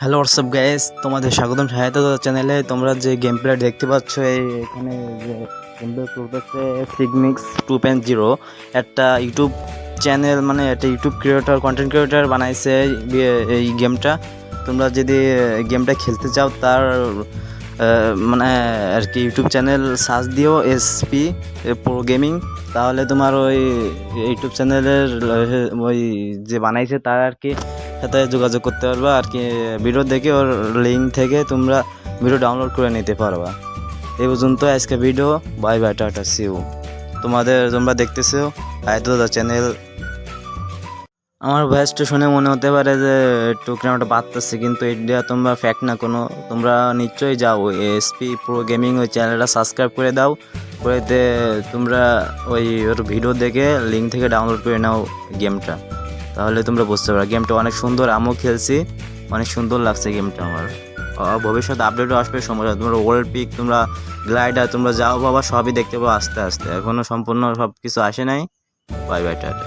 Hello WhatsApp guys, তোমাদের স্বাগতম সহায়তা চ্যানেলে। তোমরা যে গেম প্লে দেখতে পাচ্ছ, এখানে যে গেম প্লে করতেছে সিগমিক্স 2.0, একটা ইউটিউব চ্যানেল, মানে একটা ইউটিউব ক্রিয়েটর, কন্টেন্ট ক্রিয়েটর বানাইছে এই গেমটা। তোমরা যদি গেমটা খেলতে চাও, তার মানে আর কি ইউটিউব চ্যানেল সার্চ দিও এসপি প্রো গেমিং, তাহলে তোমার ওই ইউটিউব চ্যানেলের ওই যে বানাইছে তার আর কি সাথে যোগাযোগ করতে পারবা আর কি। ভিডিও দেখে ওর লিঙ্ক থেকে তোমরা ভিডিও ডাউনলোড করে নিতে পারবা। এই পর্যন্ত আজকে video. Bye bye, tata, see you. তোমরা দেখতেছো আয়তদা চ্যানেল। আমার ভয়েসটা শুনে মনে হতে পারে যে একটু কেমনটা বাড়তেছে, কিন্তু এটা তোমরা ফ্যাক্ট না কোনো। তোমরা নিশ্চয়ই যাও এসপি প্রো গেমিং ওই চ্যানেলটা সাবস্ক্রাইব করে দাও, করেতে তোমরা ওই ওর ভিডিও দেখে লিঙ্ক থেকে ডাউনলোড করে নাও গেমটা, তাহলে তোমরা বুঝতে পারো গেমটা অনেক সুন্দর। আমিও খেলছি, অনেক সুন্দর লাগছে গেমটা আমার। ভবিষ্যতে আপডেটও আসবে সময়। তোমরা ওয়ার্ল্ড পিক, তোমরা গ্লাইডার, তোমরা যাও বাবা, সবই দেখতে পাবো আস্তে আস্তে। এখনও সম্পূর্ণ সব কিছু আসে নাই। By bye, tata.